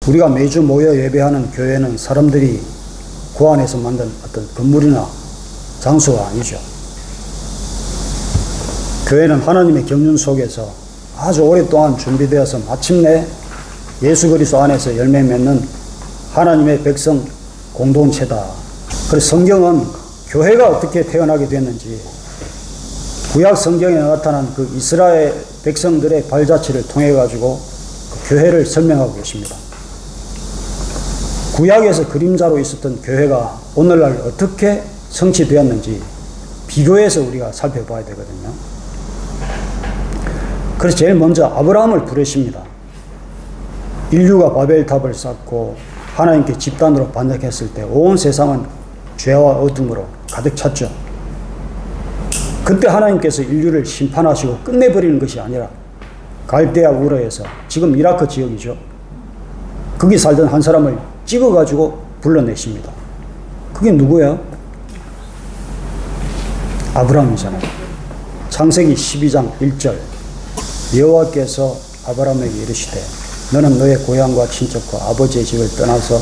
우리가 매주 모여 예배하는 교회는 사람들이 고안해서 만든 어떤 건물이나 장소가 아니죠. 교회는 하나님의 경륜 속에서 아주 오랫동안 준비되어서 마침내 예수 그리스도 안에서 열매 맺는 하나님의 백성 공동체다. 그래서 성경은 교회가 어떻게 태어나게 됐는지 구약 성경에 나타난 그 이스라엘 백성들의 발자취를 통해 가지고 그 교회를 설명하고 계십니다. 구약에서 그림자로 있었던 교회가 오늘날 어떻게 성취되었는지 비교해서 우리가 살펴봐야 되거든요. 그래서 제일 먼저 아브라함을 부르십니다. 인류가 바벨탑을 쌓고 하나님께 집단으로 반역했을 때 온 세상은 죄와 어둠으로 가득 찼죠. 그때 하나님께서 인류를 심판하시고 끝내버리는 것이 아니라 갈대아 우르에서 지금 이라크 지역이죠. 거기 살던 한 사람을 찍어가지고 불러내십니다. 그게 누구야? 아브라함이잖아요. 창세기 12장 1절 여호와께서 아브라함에게 이르시되 너는 너의 고향과 친척과 아버지의 집을 떠나서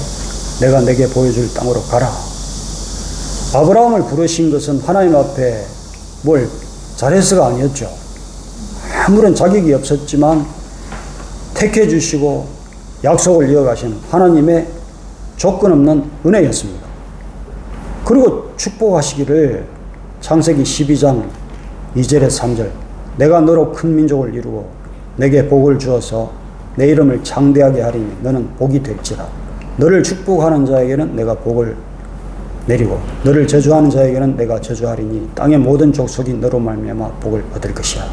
내가 내게 보여줄 땅으로 가라. 아브라함을 부르신 것은 하나님 앞에 뭘 잘해서가 아니었죠. 아무런 자격이 없었지만 택해 주시고 약속을 이어가신 하나님의 조건 없는 은혜였습니다. 그리고 축복하시기를 창세기 12장 2절에 3절 내가 너로 큰 민족을 이루고 내게 복을 주어서 내 이름을 창대하게 하리니 너는 복이 될지라. 너를 축복하는 자에게는 내가 복을 내리고 너를 저주하는 자에게는 내가 저주하리니 땅의 모든 족속이 너로 말미암아 복을 얻을 것이야.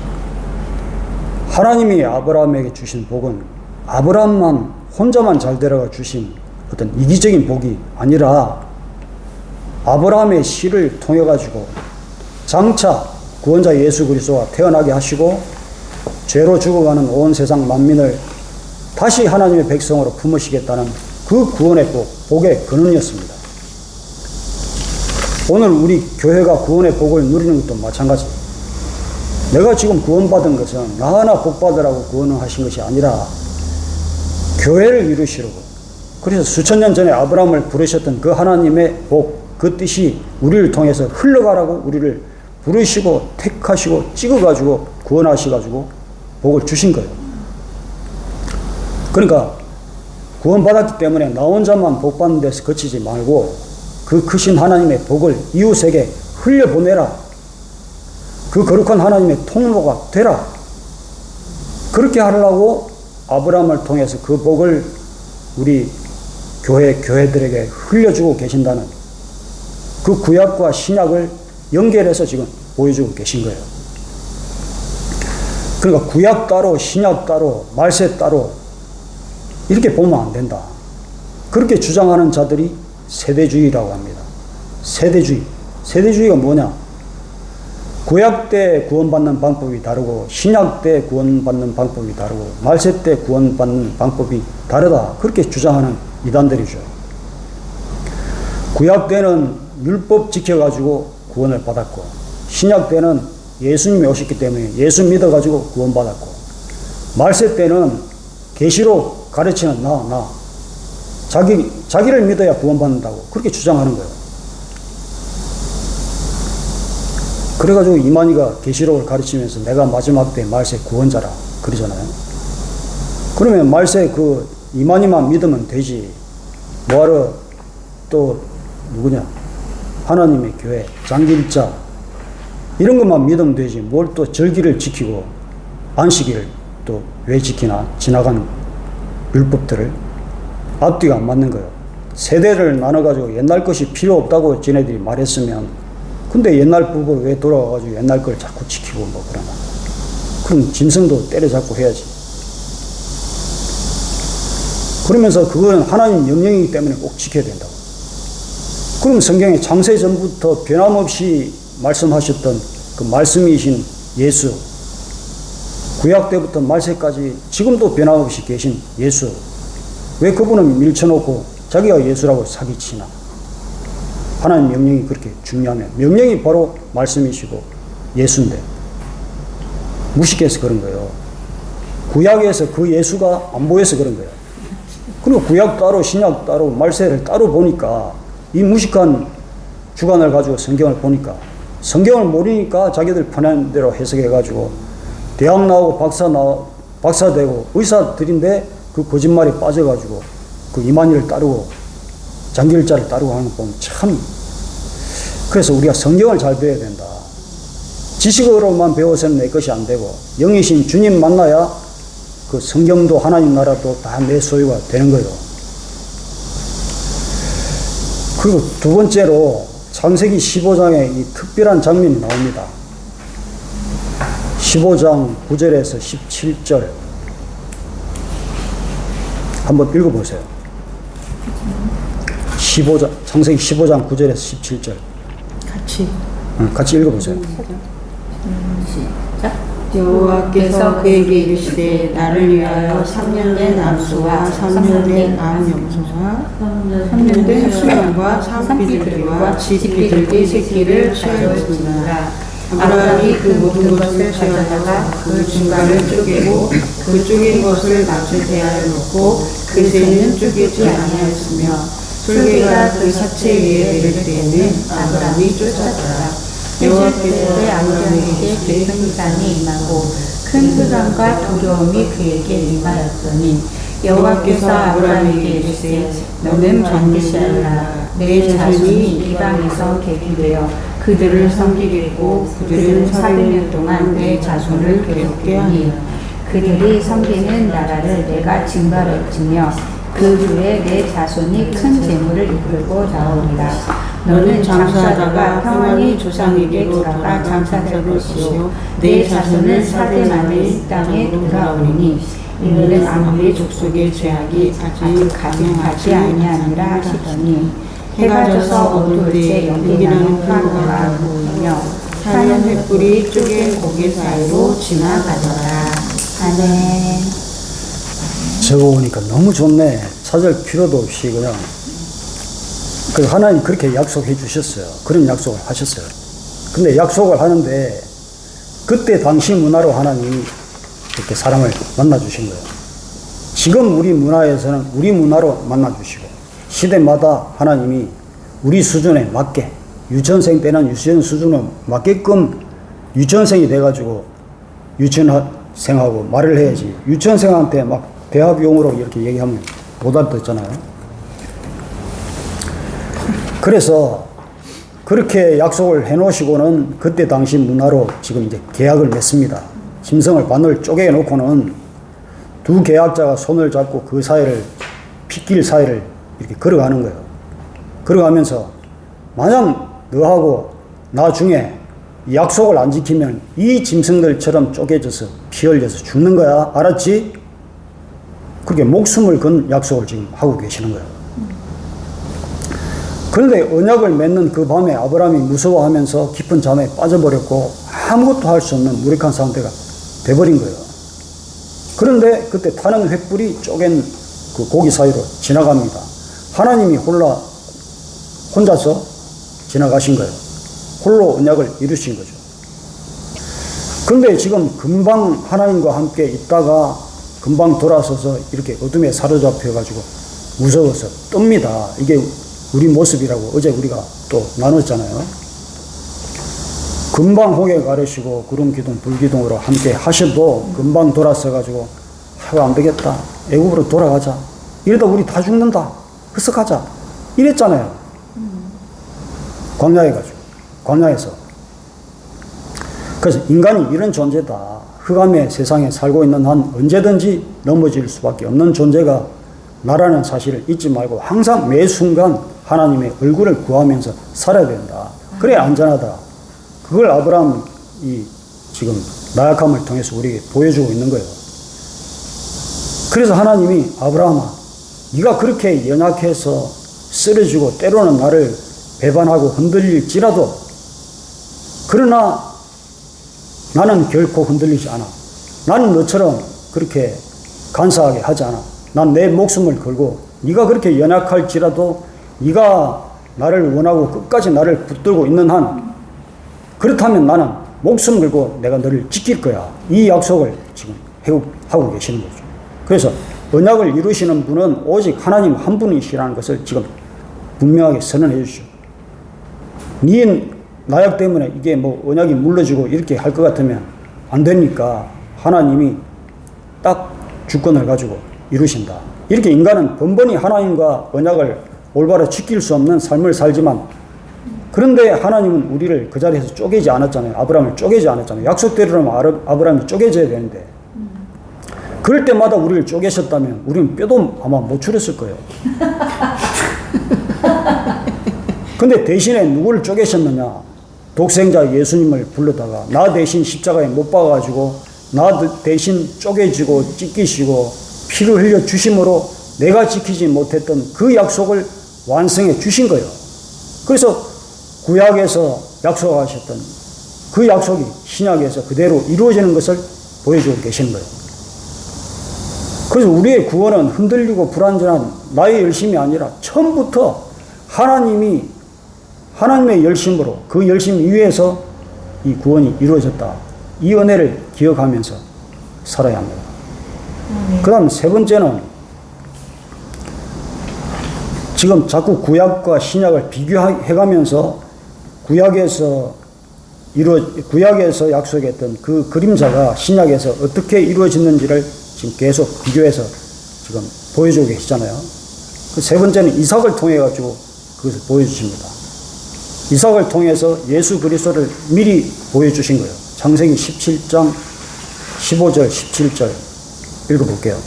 하나님이 아브라함에게 주신 복은 아브라함만 혼자만 잘 되라고 주신 어떤 이기적인 복이 아니라 아브라함의 씨를 통해 가지고 장차 구원자 예수 그리스도가 태어나게 하시고 죄로 죽어가는 온 세상 만민을 다시 하나님의 백성으로 품으시겠다는 그 구원의 복의 근원이었습니다. 오늘 우리 교회가 구원의 복을 누리는 것도 마찬가지. 내가 지금 구원받은 것은 나 하나 복받으라고 구원을 하신 것이 아니라 교회를 이루시려고. 그래서 수천 년 전에 아브라함을 부르셨던 그 하나님의 복, 그 뜻이 우리를 통해서 흘러가라고 우리를 부르시고 택하시고 찍어가지고 구원하셔가지고 복을 주신 거예요. 그러니까 구원받았기 때문에 나 혼자만 복받는 데서 그치지 말고 그 크신 하나님의 복을 이웃에게 흘려보내라. 그 거룩한 하나님의 통로가 되라. 그렇게 하려고 아브라함을 통해서 그 복을 우리 교회들에게 흘려주고 계신다는 그 구약과 신약을 연결해서 지금 보여주고 계신 거예요. 그러니까 구약 따로 신약 따로 말세 따로 이렇게 보면 안 된다. 그렇게 주장하는 자들이 세대주의라고 합니다. 세대주의. 세대주의가 뭐냐? 구약 때 구원받는 방법이 다르고 신약 때 구원받는 방법이 다르고 말세 때 구원받는 방법이 다르다. 그렇게 주장하는 이단들이죠. 구약 때는 율법 지켜가지고 구원을 받았고 신약 때는 예수님이 오셨기 때문에 예수 믿어가지고 구원받았고 말세 때는 계시로 가르치는 나 자기를 믿어야 구원받는다고 그렇게 주장하는 거예요. 그래가지고 이만희가 계시록을 가르치면서 내가 마지막 때 말세 구원자라 그러잖아요. 그러면 말세 그 이만희만 믿으면 되지. 뭐하러 또 누구냐? 하나님의 교회, 장길자 이런 것만 믿으면 되지. 뭘 또 절기를 지키고 안식일을 또 왜 지키나? 지나간 율법들을 앞뒤가 안 맞는 거예요. 세대를 나눠가지고 옛날 것이 필요 없다고 지네들이 말했으면 근데 옛날 법을 왜 돌아와가지고 옛날 걸 자꾸 지키고 뭐 그러나. 그럼 짐승도 때려잡고 해야지. 그러면서 그건 하나님 명령이기 때문에 꼭 지켜야 된다고. 그럼 성경에 창세전부터 변함없이 말씀하셨던 그 말씀이신 예수, 구약 때부터 말세까지 지금도 변함없이 계신 예수, 왜 그분은 밀쳐놓고 자기가 예수라고 사기치나? 하나님 명령이 그렇게 중요하면 명령이 바로 말씀이시고 예수인데 무식해서 그런 거예요. 구약에서 그 예수가 안 보여서 그런 거예요. 그리고 구약 따로 신약 따로 말세를 따로 보니까 이 무식한 주관을 가지고 성경을 보니까 성경을 모르니까 자기들 편한 대로 해석해가지고 대학 나오고 박사 되고 의사들인데 그 거짓말에 빠져가지고 그 이만희를 따르고 장길자를 따르고 하는 거 보면 참, 그래서 우리가 성경을 잘 배워야 된다. 지식으로만 배워서는 내 것이 안 되고 영이신 주님 만나야 그 성경도 하나님 나라도 다 내 소유가 되는 거예요. 그리고 두 번째로 창세기 15장에 이 특별한 장면이 나옵니다. 15장 9절에서 17절 한번 읽어보세요. 창세기 15장 9절에서 17절 같이 읽어보세요. 시작. 여호와께서 그에게 이르시되 나를 위하여 3년 된 암수와 3년 된 암염소와 3년 된 수염과 산비둘기와 지피들기 새끼를 취하였으나 아브라함이 그 모든 것을 취하다가 그 중간을 쪼개고 그 쪼갠 것을 낫을 대하여 놓고 그 새는 쪼개지 아니하였으며 술개가 그 사체 위에 내릴 때에는 아브라함이 쫓았더라. 여호와께서 아브라함에게 깊은 산이 임하고 큰 흑암과 두려움이 그에게 임하였더니 여호와께서 아브라함에게 이르시되 너는 반드시 알라. 내 자손이 이방에서 객이되어 그들을 섬기겠고 그들은 400년 동안 내 자손을 괴롭게 하니 그들이 섬기는 나라를 내가 징발할지며 그 후에 내 자손이 큰 재물을 이끌고 나오리라. 너는 장사하다가 평안히 조상에게 돌아가 장사될 것이요 내 자손은 4대 만에 이 땅에 돌아오리니 이는 아무리 족속의 죄악이 아직 가증하지 아니하니라 하시더니 해가 져서 어두울 때 연기나는 화가 보이며 타는 횃불이 쪼갠 고개 사이로 지나가더라. 아멘. 적어보니까 너무 좋네. 찾을 필요도 없이 그냥. 그래서 하나님 그렇게 약속해 주셨어요. 그런 약속을 하셨어요. 근데 약속을 하는데 그때 당시 문화로 하나님이 이렇게 사람을 만나 주신 거예요. 지금 우리 문화에서는 우리 문화로 만나 주시고 시대마다 하나님이 우리 수준에 맞게 유치원생 때는 유치원 수준에 맞게끔 유치원생이 돼가지고 유치원생하고 말을 해야지 유치원생한테 막 대학용어로 이렇게 얘기하면 못 알아듣잖아요. 그래서 그렇게 약속을 해놓으시고는 그때 당시 문화로 지금 이제 계약을 맺습니다. 짐승을 바늘 쪼개 놓고는 두 계약자가 손을 잡고 그 사이를 핏길 사이를 이렇게 걸어가는 거예요. 걸어가면서 만약 너하고 나 중에 약속을 안 지키면 이 짐승들처럼 쪼개져서 피 흘려서 죽는 거야. 알았지? 그렇게 목숨을 건 약속을 지금 하고 계시는 거예요. 그런데 언약을 맺는 그 밤에 아브라함이 무서워하면서 깊은 잠에 빠져버렸고 아무것도 할 수 없는 무력한 상태가 돼버린 거예요. 그런데 그때 타는 횃불이 쪼갠 그 고기 사이로 지나갑니다. 하나님이 혼자서 지나가신 거예요. 홀로 언약을 이루신 거죠. 그런데 지금 금방 하나님과 함께 있다가 금방 돌아서서 이렇게 어둠에 사로잡혀가지고 무서워서 뜹니다. 이게 우리 모습이라고 어제 우리가 또 나눴잖아요. 금방 홍해 가르시고 구름 기둥 불 기둥으로 함께 하셔도 금방 돌아서가지고 안 되겠다. 애굽으로 돌아가자. 이러다 우리 다 죽는다. 흡석하자. 이랬잖아요. 광야에서. 그래서 인간이 이런 존재다. 흑암의 세상에 살고 있는 한 언제든지 넘어질 수밖에 없는 존재가 나라는 사실을 잊지 말고 항상 매 순간 하나님의 얼굴을 구하면서 살아야 된다. 그래 안전하다. 그걸 아브라함이 지금 나약함을 통해서 우리에게 보여주고 있는 거예요. 그래서 하나님이 아브라함아, 네가 그렇게 연약해서 쓰러지고 때로는 나를 배반하고 흔들릴지라도 그러나 나는 결코 흔들리지 않아. 나는 너처럼 그렇게 간사하게 하지 않아. 난 내 목숨을 걸고 네가 그렇게 연약할지라도 네가 나를 원하고 끝까지 나를 붙들고 있는 한 그렇다면 나는 목숨 걸고 내가 너를 지킬 거야. 이 약속을 지금 하고 계시는 거죠. 그래서 언약을 이루시는 분은 오직 하나님 한 분이시라는 것을 지금 분명하게 선언해 주시오. 네 나약 때문에 이게 뭐 언약이 물러지고 이렇게 할 것 같으면 안 되니까 하나님이 딱 주권을 가지고 이루신다. 이렇게 인간은 번번이 하나님과 언약을 올바로 지킬 수 없는 삶을 살지만, 그런데 하나님은 우리를 그 자리에서 쪼개지 않았잖아요. 아브라함을 쪼개지 않았잖아요. 약속대로라면 아브라함이 쪼개져야 되는데, 그럴 때마다 우리를 쪼개셨다면 우리는 뼈도 아마 못 추렸을 거예요. 근데 대신에 누구를 쪼개셨느냐? 독생자 예수님을 불러다가 나 대신 십자가에 못 박아가지고 나 대신 쪼개지고 찢기시고 피를 흘려 주심으로 내가 지키지 못했던 그 약속을 완성해 주신 거예요. 그래서 구약에서 약속하셨던 그 약속이 신약에서 그대로 이루어지는 것을 보여주고 계신 거예요. 그래서 우리의 구원은 흔들리고 불완전한 나의 열심이 아니라 처음부터 하나님의 열심으로, 그 열심 위에서 이 구원이 이루어졌다. 이 은혜를 기억하면서 살아야 합니다. 그 다음 세 번째는, 지금 자꾸 구약과 신약을 비교해가면서 구약에서 약속했던 그 그림자가 신약에서 어떻게 이루어졌는지를 지금 계속 비교해서 지금 보여주고 계시잖아요. 그 세 번째는 이삭을 통해 가지고 그것을 보여주십니다. 이삭을 통해서 예수 그리스도를 미리 보여주신 거예요. 창세기 17장 15절 17절 읽어볼게요.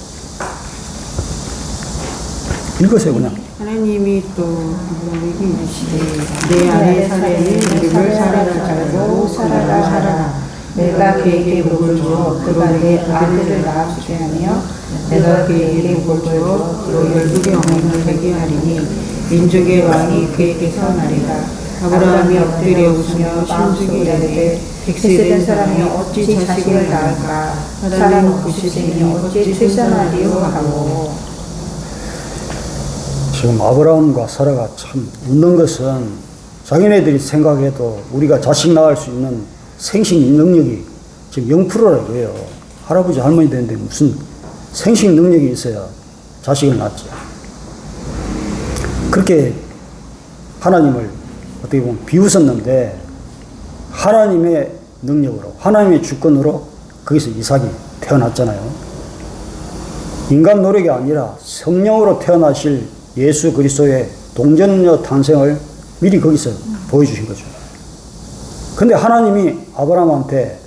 읽으세요 그냥. 하나님이 또 아브라함에게 이르시되 내 아내 사례는 이름을 사라라 하고 살아라. 내가 그에게 복을 주어 그로 내 아들을 낳게 하며 내가 그에게 복을 주어 그로 12개 어머니를 되게 하리니 민족의 왕이 그에게서 나리라. 아브라함이 엎드려 웃으며 마음속에 이르되 100세 된 사람이 어찌 자식을 낳을까? 사람은 90세니 어찌 출산하리요 하고. 지금 아브라함과 사라가 참 웃는 것은 자기네들이 생각해도 우리가 자식 낳을 수 있는 생식 능력이 지금 0%라고 해요. 할아버지 할머니 되는데 무슨 생식 능력이 있어야 자식을 낳지. 그렇게 하나님을 어떻게 보면 비웃었는데 하나님의 능력으로, 하나님의 주권으로 거기서 이삭이 태어났잖아요. 인간 노력이 아니라 성령으로 태어나실 예수 그리스도의 동전녀 탄생을 미리 거기서 보여주신 거죠. 근데 하나님이 아브라함한테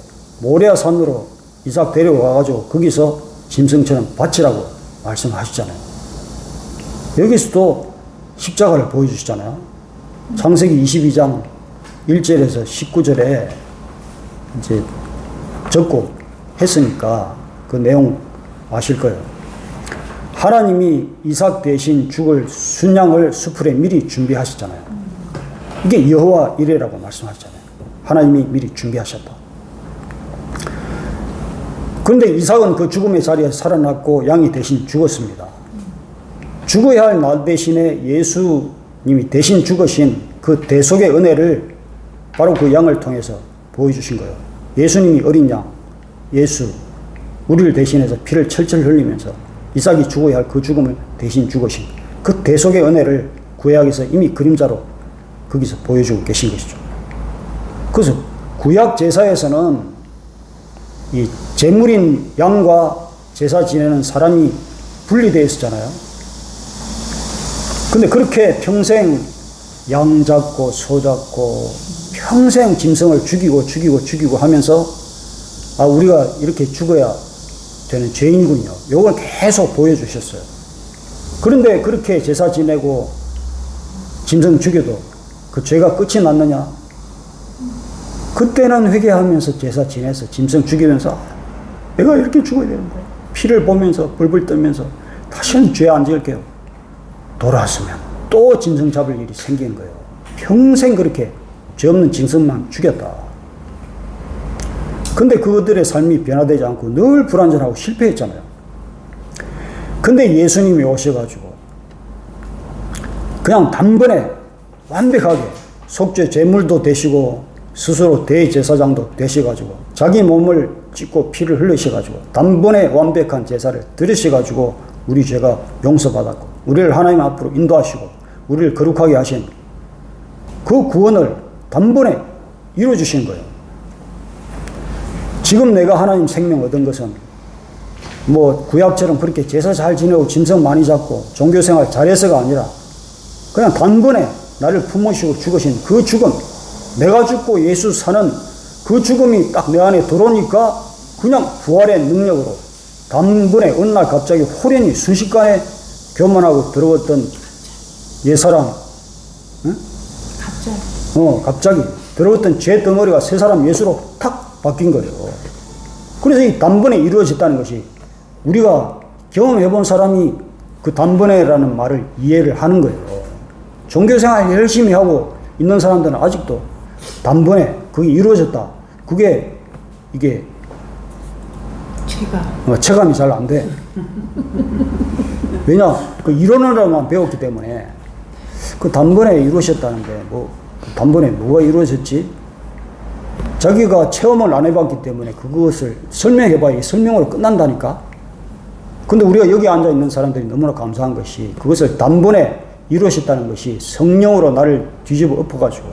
모레아 산으로 이삭 데려와가지고 거기서 짐승처럼 바치라고 말씀하셨잖아요. 여기서도 십자가를 보여주시잖아요. 창세기 22장 1절에서 19절에 이제 적고 했으니까 그 내용 아실 거예요. 하나님이 이삭 대신 죽을 순양을 수풀에 미리 준비하셨잖아요. 이게 여호와 이레라고 말씀하셨잖아요. 하나님이 미리 준비하셨다. 그런데 이삭은 그 죽음의 자리에 살아났고 양이 대신 죽었습니다. 죽어야 할 나 대신에 예수님이 대신 죽으신 그 대속의 은혜를 바로 그 양을 통해서 보여주신 거예요. 예수님이 어린 양, 예수, 우리를 대신해서 피를 철철 흘리면서 이삭이 죽어야 할 그 죽음을 대신 죽으신 그 대속의 은혜를 구약에서 이미 그림자로 거기서 보여주고 계신 것이죠. 그래서 구약 제사에서는 이 제물인 양과 제사 지내는 사람이 분리되어 있었잖아요. 근데 그렇게 평생 양 잡고 소 잡고 평생 짐승을 죽이고 하면서 우리가 이렇게 죽어야 되는 죄인군요. 요걸 계속 보여주셨어요. 그런데 그렇게 제사 지내고 짐승 죽여도 그 죄가 끝이 났느냐? 그때는 회개하면서 제사 지내서 짐승 죽이면서 내가 이렇게 죽어야 되는데 피를 보면서 불불 떨면서 다시는 죄 안 지을게요. 돌아왔으면 또 짐승 잡을 일이 생기는 거예요. 평생 그렇게 죄 없는 짐승만 죽였다. 근데 그들의 삶이 변화되지 않고 늘 불완전하고 실패했잖아요. 근데 예수님이 오셔가지고 그냥 단번에 완벽하게 속죄 제물도 되시고 스스로 대제사장도 되셔가지고 자기 몸을 찢고 피를 흘리셔가지고 단번에 완벽한 제사를 드리셔가지고 우리 죄가 용서받았고 우리를 하나님 앞으로 인도하시고 우리를 거룩하게 하신 그 구원을 단번에 이루어주신 거예요. 지금 내가 하나님 생명 얻은 것은 뭐 구약처럼 그렇게 제사 잘 지내고 짐승 많이 잡고 종교생활 잘해서가 아니라 그냥 단번에 나를 품으시고 죽으신 그 죽음, 내가 죽고 예수 사는 그 죽음이 딱 내 안에 들어오니까 그냥 부활의 능력으로 단번에 어느 날 갑자기 호련히 순식간에 교만하고 더러웠던 옛사람, 응? 갑자기 더러웠던 죄 덩어리가 새 사람 예수로 탁 바뀐 거예요. 그래서 이 단번에 이루어졌다는 것이 우리가 경험해 본 사람이 그 단번에라는 말을 이해를 하는 거예요. 종교생활 열심히 하고 있는 사람들은 아직도 단번에 그게 이루어졌다. 그게 이게 체감이 잘 안 돼. 왜냐? 그 이론으로만 배웠기 때문에 그 단번에 이루어졌다는데 뭐 단번에 뭐가 이루어졌지? 자기가 체험을 안 해봤기 때문에 그것을 설명해봐야 설명으로 끝난다니까. 근데 우리가 여기 앉아 있는 사람들이 너무나 감사한 것이 그것을 단번에 이루어졌다는 것이 성령으로 나를 뒤집어 엎어가지고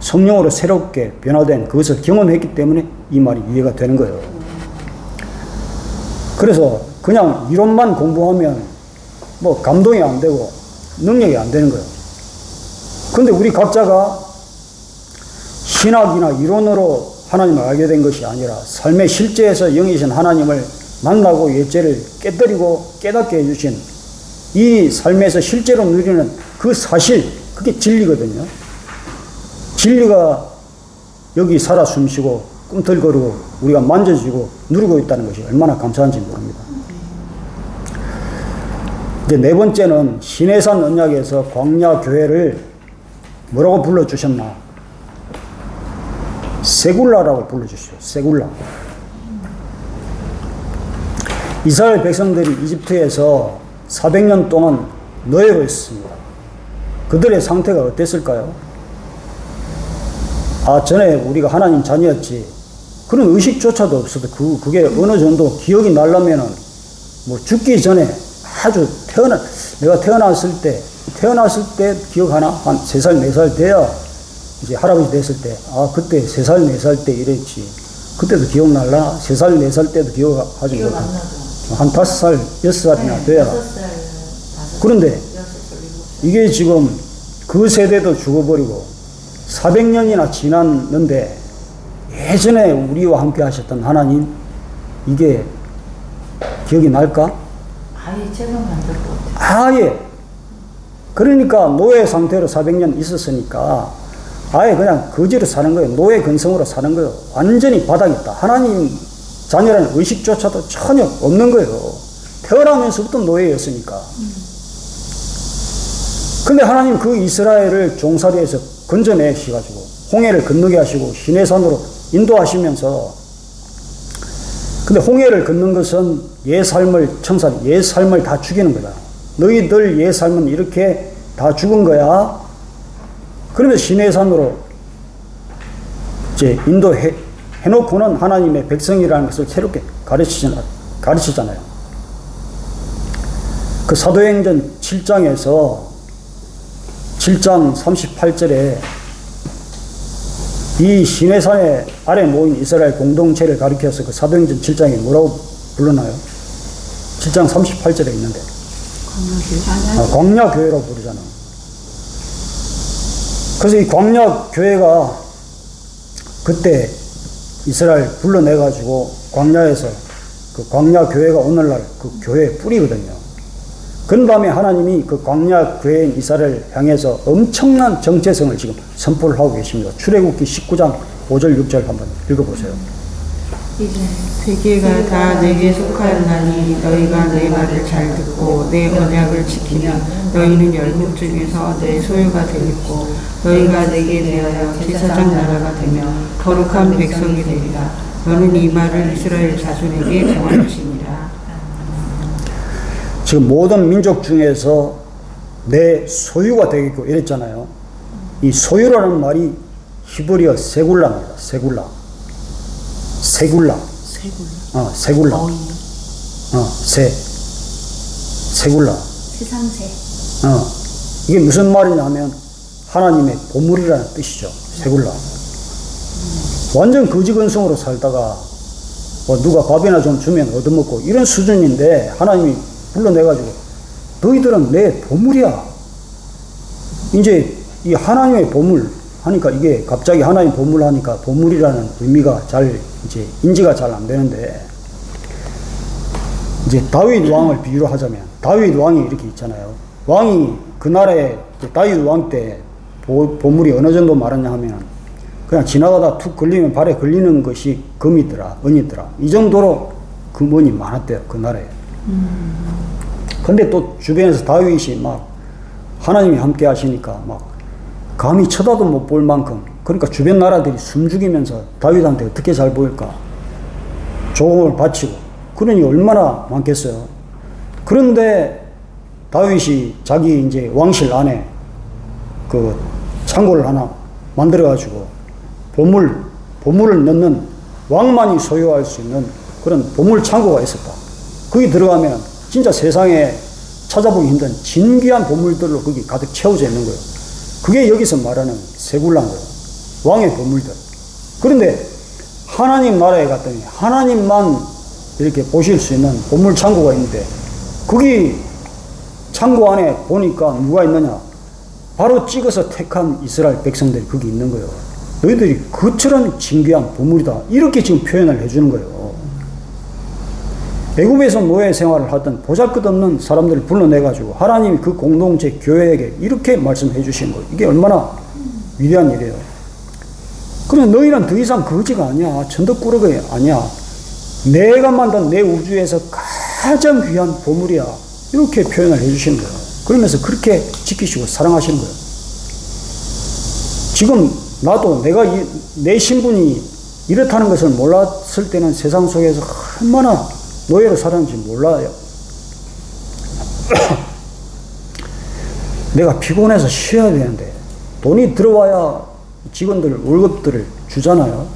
성령으로 새롭게 변화된 그것을 경험했기 때문에 이 말이 이해가 되는 거예요. 그래서 그냥 이론만 공부하면 뭐 감동이 안 되고 능력이 안 되는 거예요. 근데 우리 각자가 신학이나 이론으로 하나님을 알게 된 것이 아니라 삶의 실제에서 영이신 하나님을 만나고 옛죄를 깨뜨리고 깨닫게 해주신 이 삶에서 실제로 누리는 그 사실, 그게 진리거든요. 진리가 여기 살아 숨쉬고 꿈틀거리고 우리가 만져지고 누리고 있다는 것이 얼마나 감사한지 모릅니다. 이제 네 번째는 시내산 언약에서 광야교회를 뭐라고 불러주셨나? 세굴라라고 불러주시죠. 세굴라. 이스라엘 백성들이 이집트에서 400년 동안 노예로 있었습니다. 그들의 상태가 어땠을까요? 전에 우리가 하나님 자녀였지. 그런 의식조차도 없어도 그게 어느 정도 기억이 나려면은 뭐 죽기 전에 아주 내가 태어났을 때 기억하나? 한 3살, 4살 돼야 이제 할아버지 됐을 때, 그때 3살, 4살 때 이랬지. 그때도 기억날라? 3살, 4살 때도 기억하지 못해. 한 5살, 6살이나 돼야. 그런데 이게 지금 그 세대도 죽어버리고 400년이나 지났는데 예전에 우리와 함께 하셨던 하나님, 이게 기억이 날까? 아예 체감 안 될 것 같아요. 아예. 그러니까 노예 상태로 400년 있었으니까 아예 그냥 거지로 사는 거예요. 노예 근성으로 사는 거예요. 완전히 바닥있다. 하나님 자녀라는 의식조차도 전혀 없는 거예요. 태어나면서부터 노예였으니까. 근데 하나님 그 이스라엘을 종살이에서 건져내시가지고 홍해를 건너게 하시고 시내산으로 인도하시면서, 근데 홍해를 걷는 것은 옛 삶을 다 죽이는 거다. 너희들 옛 삶은 이렇게 다 죽은 거야. 그러면서 시내산으로 이제 인도해놓고는 하나님의 백성이라는 것을 새롭게 가르치잖아요. 그 사도행전 7장에서 7장 38절에 이 시내산의 아래 모인 이스라엘 공동체를 가리켜서 그 사도행전 7장에 뭐라고 불러나요? 7장 38절에 있는데 광야교회라고 부르잖아. 그래서 이 광야교회가 그때 이스라엘 불러내가지고 광야에서 그 광야교회가 오늘날 그 교회의 뿌리거든요. 그 다음에 하나님이 그 광야교회인 이스라엘을 향해서 엄청난 정체성을 지금 선포를 하고 계십니다. 출애굽기 19장 5절 6절 한번 읽어보세요. 이제 세계가 다 내게 속하였나니 너희가 내 말을 잘 듣고 내 언약을 지키면 너희는 열국 중에서 내 소유가 되겠고 너희가 내게 대하여 제사장 나라가 되며 거룩한 백성이 되리라. 너는 이 말을 이스라엘 자손에게 정할 것이니라. 지금 모든 민족 중에서 내 소유가 되겠고 이랬잖아요. 이 소유라는 말이 히브리어 세굴라입니다. 세굴라. 새. 세굴라. 세상새. 이게 무슨 말이냐 하면 하나님의 보물이라는 뜻이죠. 세굴라. 완전 거지건성으로 살다가 뭐 누가 밥이나 좀 주면 얻어먹고 이런 수준인데 하나님이 불러내가지고 너희들은 내 보물이야. 이제 이 하나님의 보물 하니까 이게 갑자기 하나님 보물 하니까 보물이라는 의미가 잘 이제 인지가 잘 안 되는데, 이제 다윗 왕을 비유로 하자면 다윗 왕이 이렇게 있잖아요. 왕이 그 나라에 다윗 왕 때 보물이 어느 정도 많았냐 하면 그냥 지나가다 툭 걸리면 발에 걸리는 것이 금이더라, 은이더라. 이 정도로 금은이 많았대요, 그 나라에. 근데 또 주변에서 다윗이 막 하나님이 함께 하시니까 막 감히 쳐다도 못 볼 만큼, 그러니까 주변 나라들이 숨죽이면서 다윗한테 어떻게 잘 보일까 조공을 바치고, 그러니 얼마나 많겠어요. 그런데 다윗이 자기 이제 왕실 안에 그 창고를 하나 만들어가지고 보물을 넣는, 왕만이 소유할 수 있는 그런 보물 창고가 있었다. 거기 들어가면 진짜 세상에 찾아보기 힘든 진귀한 보물들로 거기 가득 채워져 있는 거예요. 그게 여기서 말하는 세굴라인 거예요. 왕의 보물들. 그런데 하나님 나라에 갔더니 하나님만 이렇게 보실 수 있는 보물 창고가 있는데, 거기 창고 안에 보니까 누가 있느냐? 바로 찍어서 택한 이스라엘 백성들이 거기 있는 거예요. 너희들이 그처럼 진귀한 보물이다. 이렇게 지금 표현을 해주는 거예요. 애굽에서 노예 생활을 하던 보잘것없는 사람들을 불러내가지고 하나님이 그 공동체 교회에게 이렇게 말씀해 주신 거예요. 이게 얼마나 위대한 일이에요. 그러면 너희는 더 이상 거지가 아니야. 천덕꾸러기 아니야. 내가 만든 내 우주에서 가장 귀한 보물이야. 이렇게 표현을 해 주시는 거예요. 그러면서 그렇게 지키시고 사랑하시는 거예요. 지금 나도 내가 내 신분이 이렇다는 것을 몰랐을 때는 세상 속에서 얼마나 노예로 살았는지 몰라요. 내가 피곤해서 쉬어야 되는데 돈이 들어와야 직원들 월급들을 주잖아요.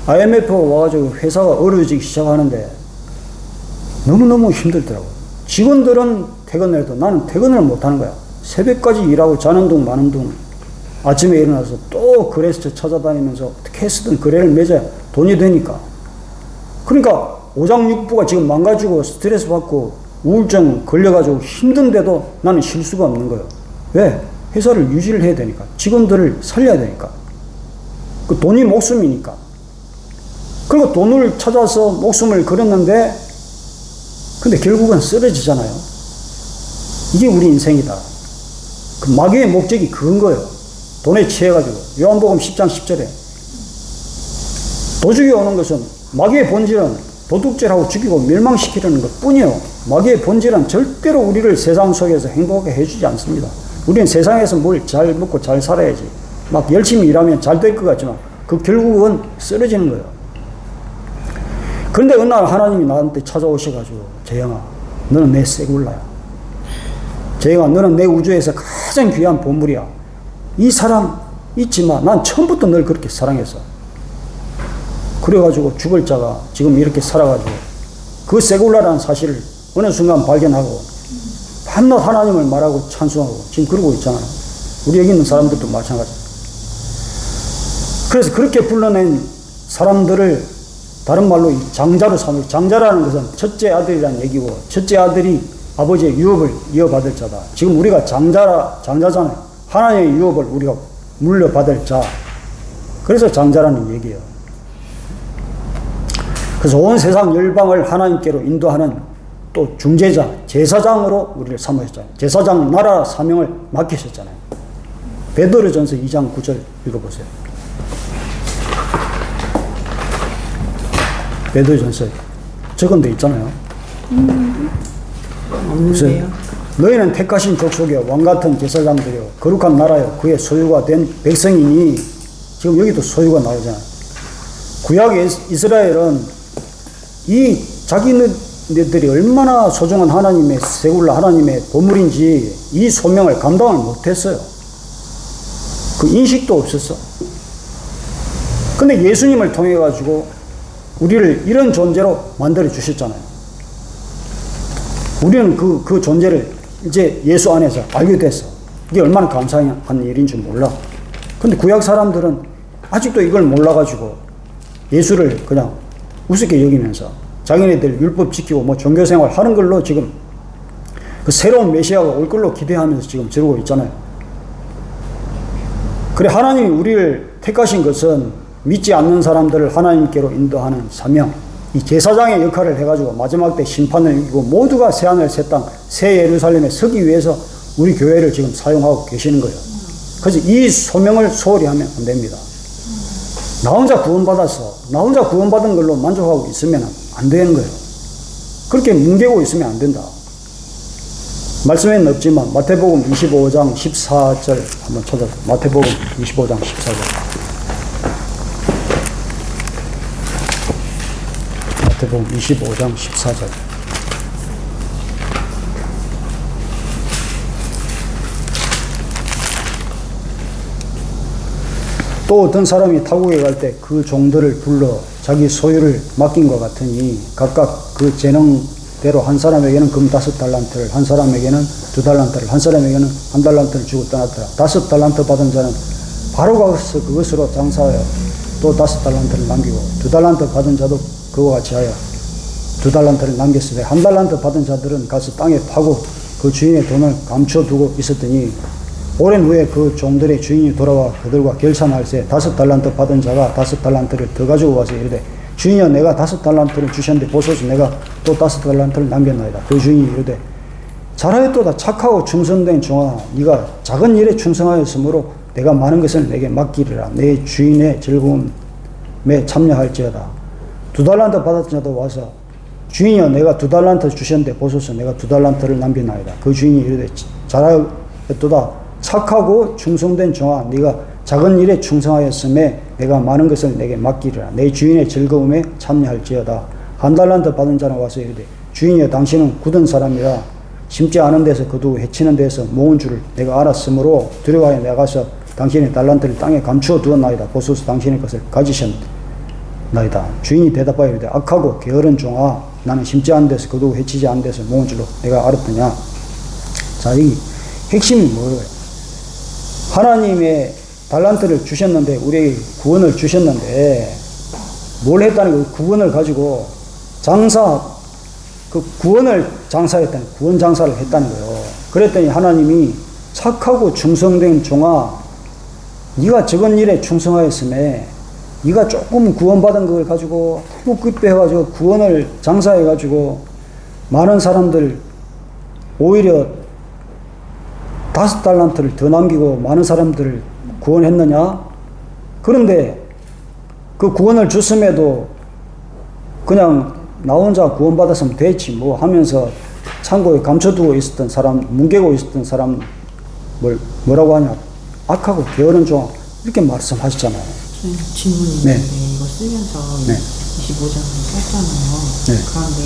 IMF가 와가지고 회사가 어려워지기 시작하는데 너무너무 힘들더라고요. 직원들은 퇴근을 해도 나는 퇴근을 못하는 거야. 새벽까지 일하고 자는 둥 마는 둥 아침에 일어나서 또 거래처 찾아다니면서 어떻게 해서든 거래를 맺어야 돈이 되니까. 그러니까 오장육부가 지금 망가지고 스트레스 받고 우울증 걸려가지고 힘든데도 나는 쉴 수가 없는 거예요. 왜? 회사를 유지를 해야 되니까. 직원들을 살려야 되니까. 그 돈이 목숨이니까. 그리고 돈을 찾아서 목숨을 걸었는데 근데 결국은 쓰러지잖아요. 이게 우리 인생이다. 그 마귀의 목적이 그건 거예요. 돈에 취해가지고. 요한복음 10장 10절에 도둑이 오는 것은 마귀의 본질은 도둑질하고 죽이고 멸망시키려는 것 뿐이에요. 마귀의 본질은 절대로 우리를 세상 속에서 행복하게 해주지 않습니다. 우리는 세상에서 뭘 잘 먹고 잘 살아야지. 막 열심히 일하면 잘 될 것 같지만 그 결국은 쓰러지는 거예요. 그런데 어느 날 하나님이 나한테 찾아오셔가지고 재영아 너는 내 세굴라야. 재영아 너는 내 우주에서 가장 귀한 보물이야. 이 사랑 잊지 마. 난 처음부터 널 그렇게 사랑했어. 그래가지고 죽을 자가 지금 이렇게 살아가지고 그 세굴라라는 사실을 어느 순간 발견하고 밤낮 하나님을 말하고 찬송하고 지금 그러고 있잖아요. 우리 여기 있는 사람들도 마찬가지. 그래서 그렇게 불러낸 사람들을 다른 말로 장자로 삼을. 장자라는 것은 첫째 아들이라는 얘기고 첫째 아들이 아버지의 유업을 이어받을 자다. 지금 우리가 장자잖아요. 하나님의 유업을 우리가 물려받을 자. 그래서 장자라는 얘기예요. 그래서 온 세상 열방을 하나님께로 인도하는 또 중재자, 제사장으로 우리를 삼으셨잖아요. 제사장 나라 사명을 맡기셨잖아요. 베드로전서 2장 9절 읽어보세요. 베드로전서 적은 데 있잖아요. 없는데요. 너희는 택하신 족속이요 왕같은 제사장들이요 거룩한 나라요 그의 소유가 된 백성이니. 지금 여기도 소유가 나오잖아요. 구약 이스라엘은 이 자기네들이 얼마나 소중한 하나님의 세굴라 하나님의 보물인지 이 소명을 감당을 못했어요. 그 인식도 없었어. 근데 예수님을 통해 가지고 우리를 이런 존재로 만들어 주셨잖아요. 우리는 그 존재를 이제 예수 안에서 알게 됐어. 이게 얼마나 감사한 일인 줄 몰라. 근데 구약 사람들은 아직도 이걸 몰라가지고 예수를 그냥 우습게 여기면서 자기네들 율법 지키고 뭐 종교생활 하는 걸로 지금 그 새로운 메시아가 올 걸로 기대하면서 지금 저러고 있잖아요. 그래, 하나님이 우리를 택하신 것은 믿지 않는 사람들을 하나님께로 인도하는 사명, 이 제사장의 역할을 해가지고 마지막 때 심판을 이기고 모두가 새하늘 새 땅 새 예루살렘에 서기 위해서 우리 교회를 지금 사용하고 계시는 거예요. 그래서 이 소명을 소홀히 하면 안 됩니다. 나 혼자 구원받아서 나 혼자 구원받은 걸로 만족하고 있으면 안 되는 거예요. 그렇게 뭉개고 있으면 안 된다. 말씀에는 없지만 마태복음 25장 14절 한번 찾아서 마태복음 25장 14절 마태복음 25장 14절 또 어떤 사람이 타국에 갈 때 그 종들을 불러 자기 소유를 맡긴 것 같으니 각각 그 재능대로 한 사람에게는 금 5달란트를, 한 사람에게는 2달란트를, 한 사람에게는 1달란트를 주고 떠났더라. 5달란트 받은 자는 바로 가서 그것으로 장사하여 또 5달란트를 남기고 2달란트 받은 자도 그와 같이 하여 2달란트를 남겼으되 1달란트 받은 자들은 가서 땅에 파고 그 주인의 돈을 감춰두고 있었더니 오랜 후에 그 종들의 주인이 돌아와 그들과 결산할세 5달란트 받은 자가 5달란트를 더 가지고 와서 이르되 주인이여 내가 5달란트를 주셨는데 보소서 내가 또 5달란트를 남겼나이다. 그 주인이 이르되 잘하였도다 착하고 충성된 종아 네가 작은 일에 충성하였으므로 내가 많은 것을 내게 맡기리라. 내 주인의 즐거움에 참여할지어다. 2달란트 받은 자도 와서 주인이여 내가 2달란트 주셨는데 보소서 내가 2달란트를 남겼나이다. 그 주인이 이르되 잘하였도다 착하고 충성된 종아 네가 작은 일에 충성하였음에 내가 많은 것을 내게 맡기리라. 내 주인의 즐거움에 참여할지어다. 1달란트 받은 자는 와서 이르되 주인이여 당신은 굳은 사람이라 심지 않은 데서 거두고 해치는 데서 모은 줄을 내가 알았으므로 두려워하여 나가서 당신의 달란트를 땅에 감추어 두었나이다. 보소서 당신의 것을 가지셨나이다. 주인이 대답하여 이르되 악하고 게으른 종아 나는 심지 않은 데서 거두고 해치지 않은 데서 모은 줄로 내가 알았더냐. 자, 이 핵심이 뭐예요? 하나님의 달란트를 주셨는데 우리에게 구원을 주셨는데 뭘 했다는 거예요? 구원을 가지고 그 구원을 장사했다는 거예요. 구원 장사를 했다는 거예요. 그랬더니 하나님이 착하고 충성된 종아 네가 적은 일에 충성하였음에 네가 조금 구원받은 걸 가지고 너무 급배해가지고 구원을 장사해가지고 많은 사람들 오히려 5달란트를 더 남기고 많은 사람들을 구원했느냐? 그런데 그 구원을 줬음에도 그냥 나 혼자 구원받았으면 됐지 뭐 하면서 창고에 감춰두고 있었던 사람, 뭉개고 있었던 사람 뭐라고 하냐? 악하고 게으른 종 이렇게 말씀하셨잖아요. 질문이 네. 있는데 이거 쓰면서 네. 25장을 썼잖아요. 네. 그런데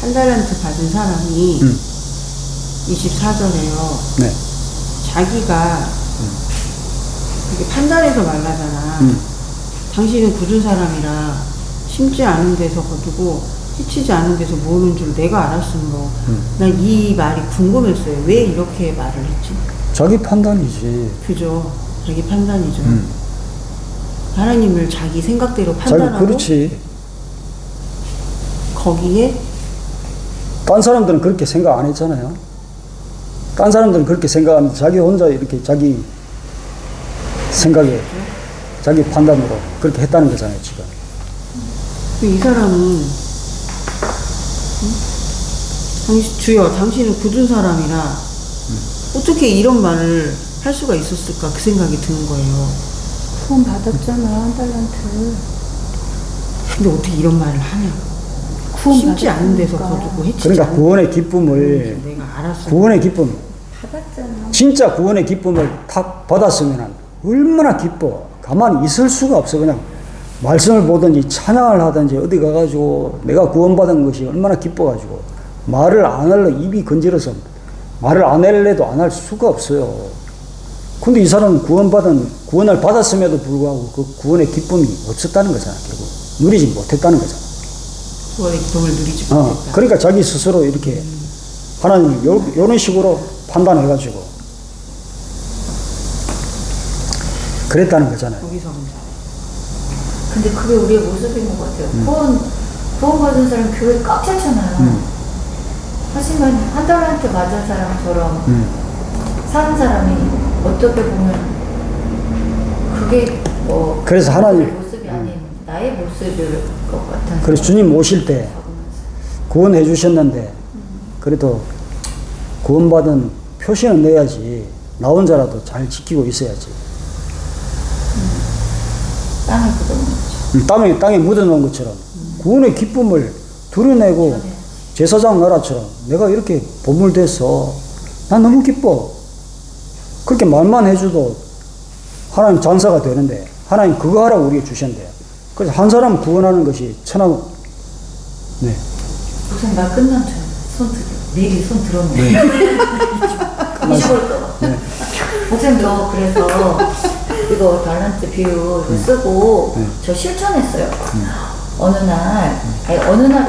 1달란트 받은 사람이 24절에요. 네. 자기가 이게 판단해서 말하잖아. 당신은 굳은 사람이라 심지 않은 데서 거두고 해치지 않은 데서 모으는 줄 내가 알았으므로 난 이 말이 궁금했어요. 왜 이렇게 말을 했지? 자기 판단이지. 그죠. 자기 판단이죠. 하나님을 자기 생각대로 판단하고 그렇지. 거기에 딴 사람들은 그렇게 생각 안 했잖아요. 딴 사람들은 그렇게 생각하는데 자기 혼자 이렇게 자기 생각에 자기 판단으로 그렇게 했다는 거잖아요, 지금. 이 사람은 주여 당신은 굳은 사람이라 어떻게 이런 말을 할 수가 있었을까 그 생각이 드는 거예요. 구원 받았잖아, 1달란트. 근데 어떻게 이런 말을 하냐? 심지 않은 데서 거두고 해치지 그러니까 않은 구원의 기쁨을 내가 알았어. 구원의 기쁨 받았잖아. 진짜 구원의 기쁨을 탁 받았으면 얼마나 기뻐. 가만히 있을 수가 없어. 그냥 말씀을 보든지 찬양을 하든지 어디 가가지고 내가 구원받은 것이 얼마나 기뻐가지고 말을 안 할래 입이 건드려서 말을 안 할래도 안 할 수가 없어요. 근데 이 사람은 구원을 받았음에도 불구하고 그 구원의 기쁨이 없었다는 거잖아. 결국 누리지 못했다는 거잖아. 구원의 기쁨을 누리지 못했다. 그러니까 자기 스스로 이렇게 하나님 요런 식으로 판단해가지고 그랬다는 거잖아요. 거기서 본다. 근데 그게 우리의 모습인 것 같아요. 구원받은 사람 교회 꽉 찼잖아요. 하지만 한 달한테 맞은 사람처럼 사는 사람이 어떻게 보면 그게 뭐 그래서 하나님 모습이 아닌 나의 모습일 것 같은. 그래서 주님 오실 때 구원해 주셨는데 그래도 구원받은 표시는 내야지. 나 혼자라도 잘 지키고 있어야지. 땅에 묻어놓죠. 땅에 묻어놓은 것처럼 구원의 기쁨을 드러내고 제사장 나라처럼 내가 이렇게 보물돼서 난 너무 기뻐. 그렇게 말만 해줘도 하나님 장사가 되는데 하나님 그거 하라고 우리에게 주셨는데 그래서 한 사람 구원하는 것이 천하고 네. 무슨 말 끝난 줄 미리 손 들었네. 잊어버릴까 봐. 목사님 저 그래서 이거 달란트 비유 쓰고 저 실천했어요. 어느 날이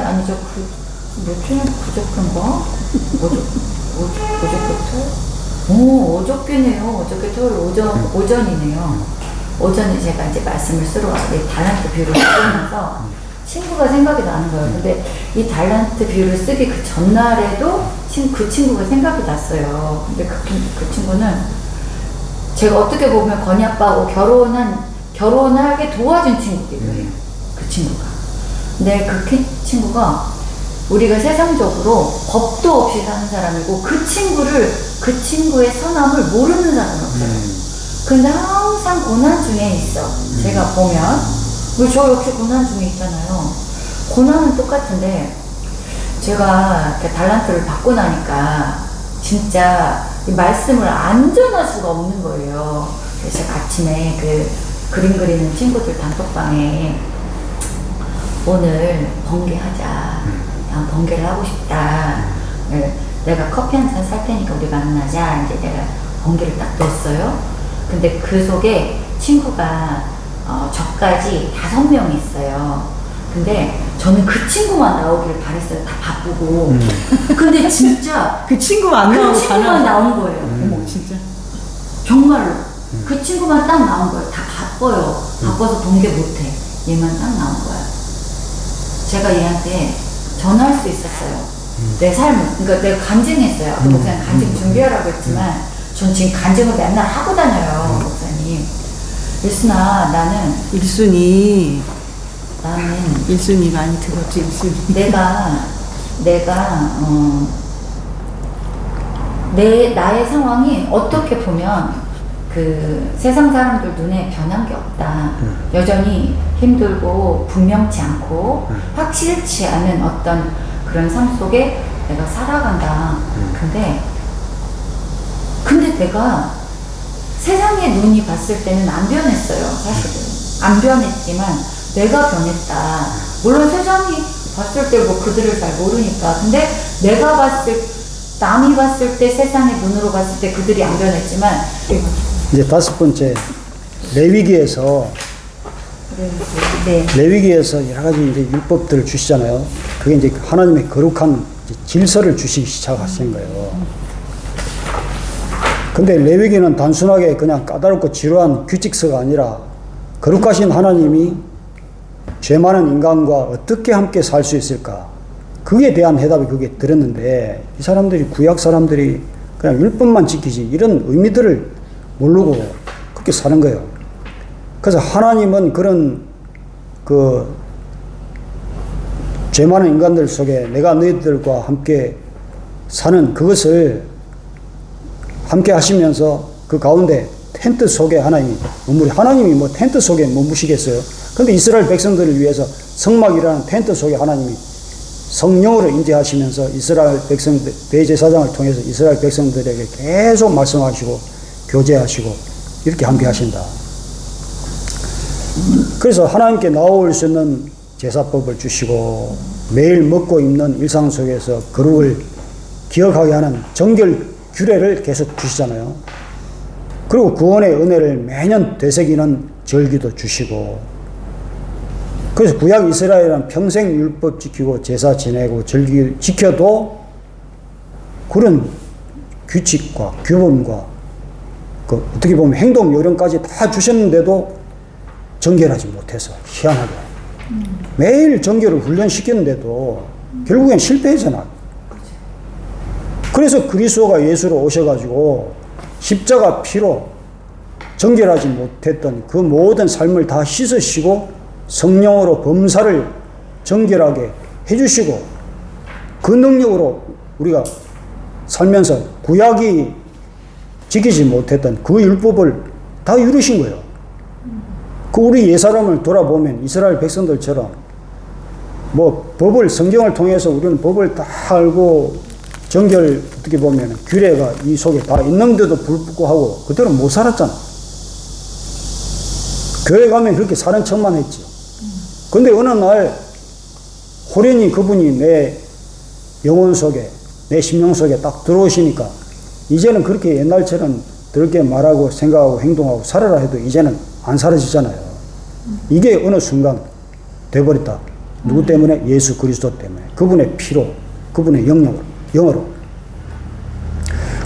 아니죠. 며칠 그저께인가? 어저께네요. 어저께 토요일 오전이네요. 오전에 제가 이제 말씀을 쓰러 왔는데 달란트 비유를 쓰면서 친구가 생각이 나는 거예요. 근데 이 달란트 비유를 쓰기 그 전날에도 그 친구가 생각이 났어요. 근데 그 친구는 제가 어떻게 보면 건희 아빠하고 결혼하게 도와준 친구기도 해요. 그 친구가. 근데 그 친구가 우리가 세상적으로 법도 없이 사는 사람이고 그 친구의 선함을 모르는 사람은 없어요. 근데 항상 고난 중에 있어. 제가 보면 저 역시 고난 중에 있잖아요. 고난은 똑같은데 제가 달란트를 받고 나니까 진짜 이 말씀을 안 전할 수가 없는 거예요. 그래서 제가 아침에 그 그림 그리는 친구들 단톡방에 오늘 번개하자. 난 번개를 하고 싶다. 내가 커피 한 잔 살 테니까 우리 만나자. 이제 내가 번개를 딱 넣었어요. 근데 그 속에 친구가 저까지 5명이 있어요. 근데 저는 그 친구만 나오기를 바랬어요. 다 바쁘고. 근데 진짜 그 친구만 안 그 나오고 친구만 나온 거예요. 어머 진짜. 정말로. 그 친구만 딱 나온 거예요. 다 바빠요. 바빠서 번개 못해. 얘만 딱 나온 거예요. 제가 얘한테 전화할 수 있었어요. 내 삶을. 그러니까 내가 간증했어요. 아까 목사님 간증 준비하라고 했지만 전 지금 간증을 맨날 하고 다녀요. 목사님. 일순아 나는 일순이 많이 들었지. 일순이. 나의 상황이 어떻게 보면 그 세상 사람들 눈에 변한 게 없다. 여전히 힘들고 분명치 않고 확실치 않은 어떤 그런 삶 속에 내가 살아간다. 근데 내가 세상의 눈이 봤을 때는 안 변했어요. 사실은. 안 변했지만 내가 변했다. 물론 세상이 봤을 때 뭐 그들을 잘 모르니까. 근데 남이 봤을 때 세상의 눈으로 봤을 때 그들이 안 변했지만 이제 5번째 레위기에서 네. 레위기에서 여러 가지 이제 율법들을 주시잖아요. 그게 이제 하나님의 거룩한 질서를 주시기 시작하신 거예요. 근데 레위기는 단순하게 그냥 까다롭고 지루한 규칙서가 아니라 거룩하신 하나님이 죄 많은 인간과 어떻게 함께 살 수 있을까? 그에 대한 해답이 그게 들었는데 이 사람들이 구약 사람들이 그냥 율법만 지키지 이런 의미들을 모르고 그렇게 사는 거예요. 그래서 하나님은 그런 죄 많은 인간들 속에 내가 너희들과 함께 사는 그것을 함께 하시면서 그 가운데 텐트 속에 하나님이 뭐 텐트 속에 머무시겠어요? 그런데 이스라엘 백성들을 위해서 성막이라는 텐트 속에 하나님이 성령으로 임재하시면서 이스라엘 백성들, 대제사장을 통해서 이스라엘 백성들에게 계속 말씀하시고 교제하시고 이렇게 함께 하신다. 그래서 하나님께 나올 수 있는 제사법을 주시고 매일 먹고 입는 일상 속에서 거룩을 기억하게 하는 정결 규례를 계속 주시잖아요. 그리고 구원의 은혜를 매년 되새기는 절기도 주시고 그래서 구약 이스라엘은 평생 율법 지키고 제사 지내고 지켜도 그런 규칙과 규범과 그 어떻게 보면 행동 요령까지 다 주셨는데도 정결하지 못해서 희한하게 매일 정결을 훈련시켰는데도 결국엔 실패했잖아. 그래서 그리스도가 예수로 오셔가지고 십자가 피로 정결하지 못했던 그 모든 삶을 다 씻으시고 성령으로 범사를 정결하게 해주시고 그 능력으로 우리가 살면서 구약이 지키지 못했던 그 율법을 다 이루신 거예요. 그 우리 옛사람을 돌아보면 이스라엘 백성들처럼 뭐 법을 성경을 통해서 우리는 법을 다 알고 정결 어떻게 보면 규례가 이 속에 다 있는데도 불구하고 그대로 못 살았잖아. 교회 가면 그렇게 사는 척만 했지. 근데 어느 날 호련히 그분이 내 영혼 속에 내 심령 속에 딱 들어오시니까 이제는 그렇게 옛날처럼 그렇게 말하고 생각하고 행동하고 살아라 해도 이제는 안 사라지잖아요. 이게 어느 순간 돼버렸다. 누구 때문에? 예수 그리스도 때문에. 그분의 피로, 그분의 영으로.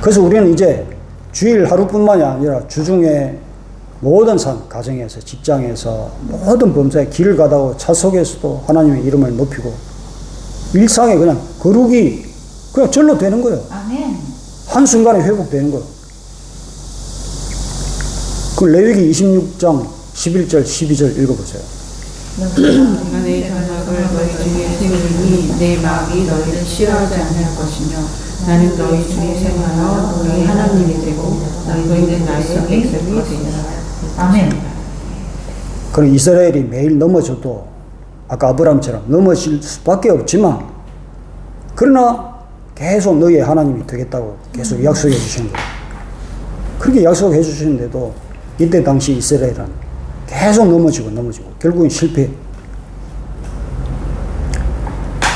그래서 우리는 이제 주일 하루뿐만이 아니라 주중에 모든 삶, 가정에서, 직장에서, 모든 범사에 길을 가다가 차 속에서도 하나님의 이름을 높이고 일상에 그냥 거룩이 그냥 절로 되는 거예요. 아멘. 한순간에 회복되는 거예요. 그 레위기 26장 11절, 12절 읽어보세요. 내가 내 전략을 너희 중에 세우니 내 마음이 너희를 싫어하지 않을 것이며 나는 너희 중에 생하여 너희 하나님이 되고 너희는 나의 백성이 되리라. 아멘. 그럼 이스라엘이 매일 넘어져도 아까 아브라함처럼 넘어질 수밖에 없지만 그러나 계속 너희의 하나님이 되겠다고 계속 약속해 주시는 거예요. 그렇게 약속해 주시는데도 이때 당시 이스라엘은 계속 넘어지고 결국엔 실패.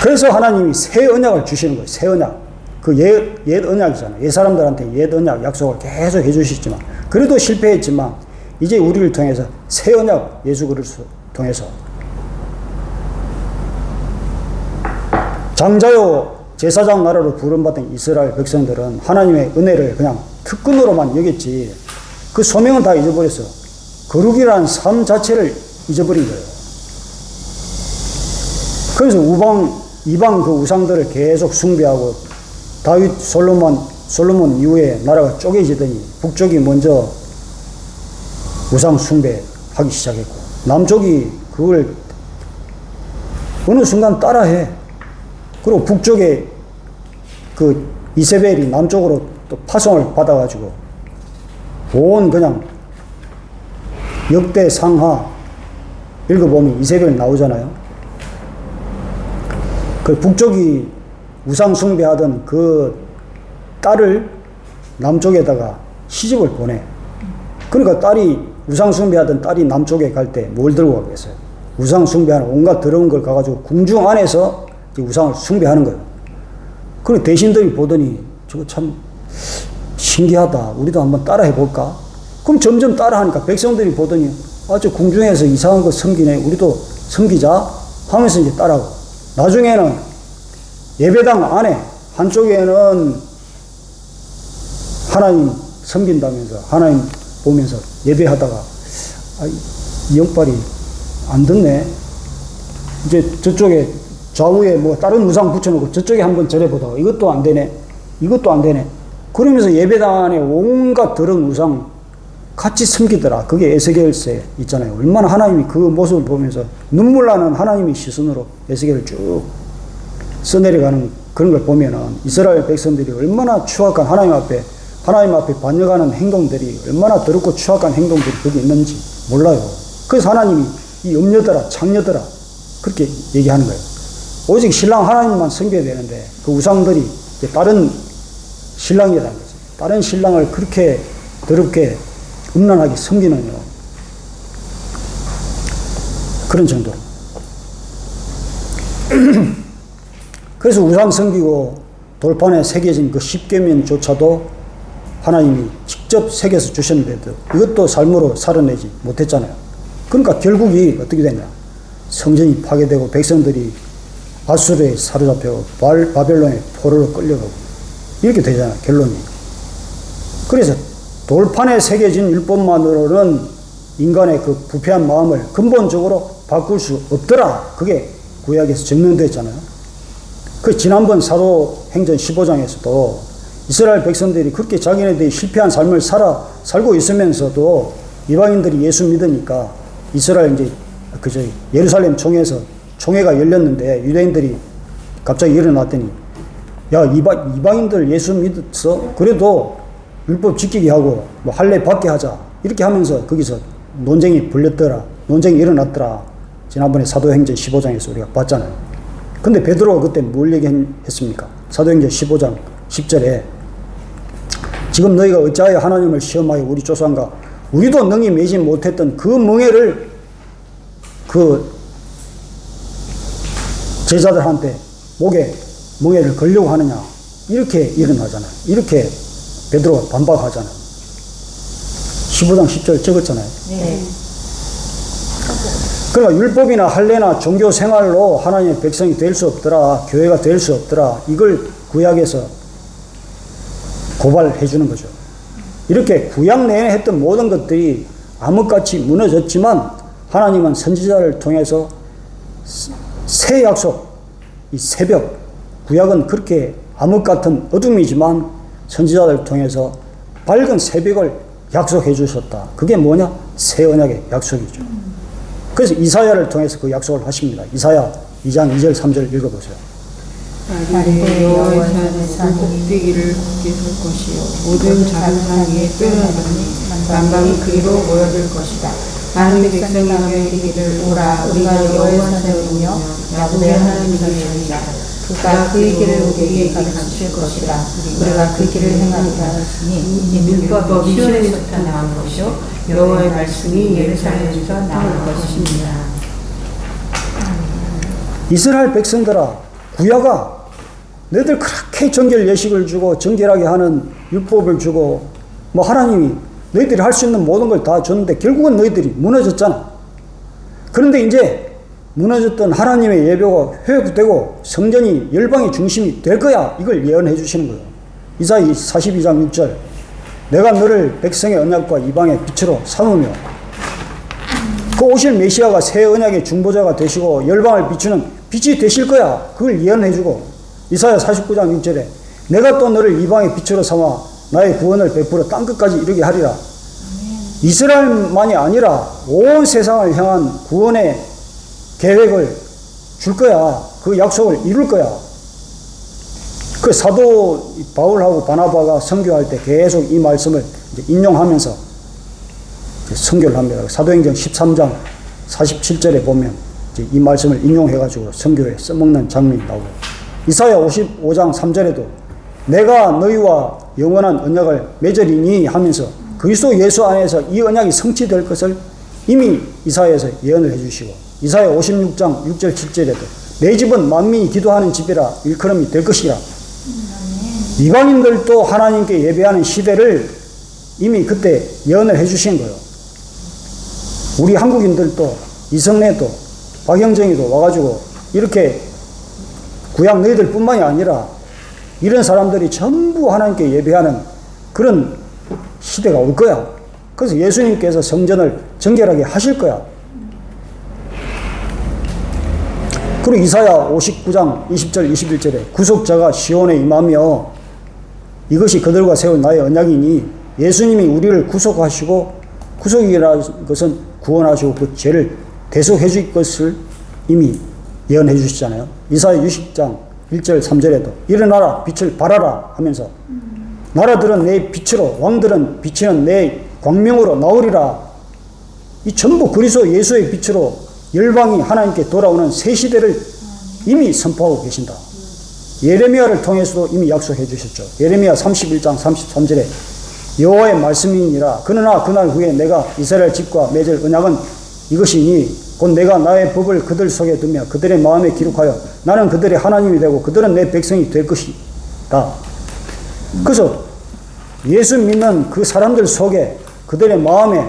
그래서 하나님이 새 언약을 주시는 거예요. 새 언약. 그 옛 언약이잖아요. 옛 사람들한테 옛 언약 약속을 계속 해주시지만 그래도 실패했지만 이제 우리를 통해서 새 언약 예수 그리스도를 통해서 장자요 제사장 나라로 부름받은 이스라엘 백성들은 하나님의 은혜를 그냥 특권으로만 여겼지 그 소명은 다 잊어버렸어. 거룩이라는 삶 자체를 잊어버린 거예요. 그래서 이방 그 우상들을 계속 숭배하고 다윗 솔로몬 이후에 나라가 쪼개지더니 북쪽이 먼저 우상 숭배하기 시작했고 남쪽이 그걸 어느 순간 따라해. 그리고 북쪽에 그 이세벨이 남쪽으로 또 파송을 받아가지고 온 그냥 역대 상하 읽어보면 이세벨 나오잖아요. 그 북쪽이 우상 숭배하던 그 딸을 남쪽에다가 시집을 보내. 그러니까 우상 숭배하던 딸이 남쪽에 갈 때 뭘 들고 가겠어요? 우상 숭배하는 온갖 더러운 걸 가가지고 궁중 안에서 우상을 숭배하는 거예요. 그리고 대신들이 보더니 저거 참 신기하다. 우리도 한번 따라 해볼까? 그럼 점점 따라하니까 백성들이 보더니 저 궁중에서 이상한 거 섬기네. 우리도 섬기자 하면서 이제 따라하고 나중에는 예배당 안에 한쪽에는 하나님 섬긴다면서 하나님 보면서 예배하다가 이 영빨이 안 듣네. 이제 저쪽에 좌우에 뭐 다른 우상 붙여놓고 저쪽에 한번 절해보다가 이것도 안 되네. 그러면서 예배당 안에 온갖 더러운 우상 같이 섬기더라. 그게 에스겔서에 있잖아요. 얼마나 하나님이 그 모습을 보면서 눈물 나는 하나님의 시선으로 에스겔을 쭉 써내려가는 그런 걸 보면은 이스라엘 백성들이 얼마나 추악한 하나님 앞에 반역하는 행동들이 얼마나 더럽고 추악한 행동들이 거기 있는지 몰라요. 그래서 하나님이 이 음녀들아 창녀들아 그렇게 얘기하는 거예요. 오직 신랑 하나님만 섬겨야 되는데 그 우상들이 다른 신랑이라는 거죠. 다른 신랑을 그렇게 더럽게 음란하게 섬기는 그런 정도. 그래서 우상 섬기고 돌판에 새겨진 그 십계명조차도 하나님이 직접 새겨서 주셨는데도 이것도 삶으로 살아내지 못했잖아요. 그러니까 결국이 어떻게 되냐. 성전이 파괴되고 백성들이 아수르에 사로잡혀 바벨론의 포로로 끌려가고 이렇게 되잖아, 결론이. 그래서 돌판에 새겨진 율법만으로는 인간의 그 부패한 마음을 근본적으로 바꿀 수 없더라. 그게 구약에서 증명됐잖아요. 그 지난번 사도행전 15장에서도 이스라엘 백성들이 그렇게 자기네들이 실패한 삶을 살고 있으면서도 이방인들이 예수 믿으니까 이스라엘 이제 예루살렘 총회가 열렸는데 유대인들이 갑자기 일어났더니 야, 이방인들 예수 믿었어? 그래도 율법 지키게 하고 뭐 할례 받게 하자. 이렇게 하면서 거기서 논쟁이 일어났더라. 지난번에 사도행전 15장에서 우리가 봤잖아요. 근데 베드로가 그때 뭘 얘기했습니까? 사도행전 15장 10절에 지금 너희가 어찌하여 하나님을 시험하여 우리 조상과 우리도 능히 매지 못했던 그 멍에를 그 제자들한테 목에 멍에를 걸려고 하느냐. 이렇게 일어나잖아요. 이렇게 베드로가 반박하잖아요. 15장 10절 적었잖아요. 네. 그러니까 율법이나 할례나 종교 생활로 하나님의 백성이 될 수 없더라. 교회가 될 수 없더라. 이걸 구약에서 고발해 주는 거죠. 이렇게 구약 내에 했던 모든 것들이 암흑같이 무너졌지만 하나님은 선지자를 통해서 새 약속, 이 새벽, 구약은 그렇게 암흑 같은 어둠이지만 선지자를 통해서 밝은 새벽을 약속해 주셨다. 그게 뭐냐? 새 언약의 약속이죠. 그래서 이사야를 통해서 그 약속을 하십니다. 이사야 2장 2절 3절 읽어보세요. 나를 여호와의 산에서 꼭대기를 걷게 할 것이요 모든 작은 산 위에 뛰어나더니 만방이 그리로 모여들 것이다. 많은 백성이 가며 이르기를 오라 우리가 여호와의 산에 오며 야곱의 하나님을 찾으리라. 그가 그의 길을 우리에게 가르칠 것이라. 우리가 그 길을 행하리라 하시니 율법이 시온에서부터 나온 것이요 여호와의 말씀이 예루살렘에서 나올 것입니다. 이스라엘 백성들아, 구약아, 너희들 그렇게 정결 예식을 주고 정결하게 하는 율법을 주고 뭐 하나님이 너희들이 할 수 있는 모든 걸 다 줬는데 결국은 너희들이 무너졌잖아. 그런데 이제 무너졌던 하나님의 예배가 회복되고 성전이 열방의 중심이 될 거야. 이걸 예언해 주시는 거예요. 이사야 42장 6절 내가 너를 백성의 언약과 이방의 빛으로 삼으며 그 오실 메시아가 새 언약의 중보자가 되시고 열방을 비추는 빛이 되실 거야. 그걸 예언해 주고 이사야 49장 6절에 내가 또 너를 이방의 빛으로 삼아 나의 구원을 베풀어 땅끝까지 이르게 하리라. 이스라엘만이 아니라 온 세상을 향한 구원의 계획을 줄 거야. 그 약속을 이룰 거야. 그 사도 바울하고 바나바가 선교할 때 계속 이 말씀을 이제 인용하면서 이제 선교를 합니다. 사도행전 13장 47절에 보면 이제 이 말씀을 인용해가지고 선교에 써먹는 장면이 나오고 이사야 55장 3절에도 내가 너희와 영원한 언약을 맺으리니 하면서 그리스도 예수 안에서 이 언약이 성취될 것을 이미 이사야에서 예언을 해주시고 이사야 56장 6절 7절에도 내 집은 만민이 기도하는 집이라 일컬음이 될 것이라. 이방인들도 하나님께 예배하는 시대를 이미 그때 예언을 해주신 거예요. 우리 한국인들도 이성래도 박영정이도 와가지고 이렇게 구약 너희들 뿐만이 아니라 이런 사람들이 전부 하나님께 예배하는 그런 시대가 올 거야. 그래서 예수님께서 성전을 정결하게 하실 거야. 그리고 이사야 59장 20절 21절에 구속자가 시온에 임하며 이것이 그들과 세운 나의 언약이니 예수님이 우리를 구속하시고 구속이라는 것은 구원하시고 그 죄를 대속해 줄 것을 이미 예언해 주시잖아요. 이사야 60장 1절 3절에도 일어나라 빛을 발하라 하면서 나라들은 내 빛으로 왕들은 비치는 내 광명으로 나오리라. 이 전부 그리스도 예수의 빛으로 열방이 하나님께 돌아오는 새 시대를 이미 선포하고 계신다. 예레미야를 통해서도 이미 약속해 주셨죠. 예레미야 31장 33절에 여호와의 말씀이니라. 그러나 그날 후에 내가 이스라엘 집과 맺을 언약은 이것이니 곧 내가 나의 법을 그들 속에 두며 그들의 마음에 기록하여 나는 그들의 하나님이 되고 그들은 내 백성이 될 것이다. 그래서 예수 믿는 그 사람들 속에 그들의 마음에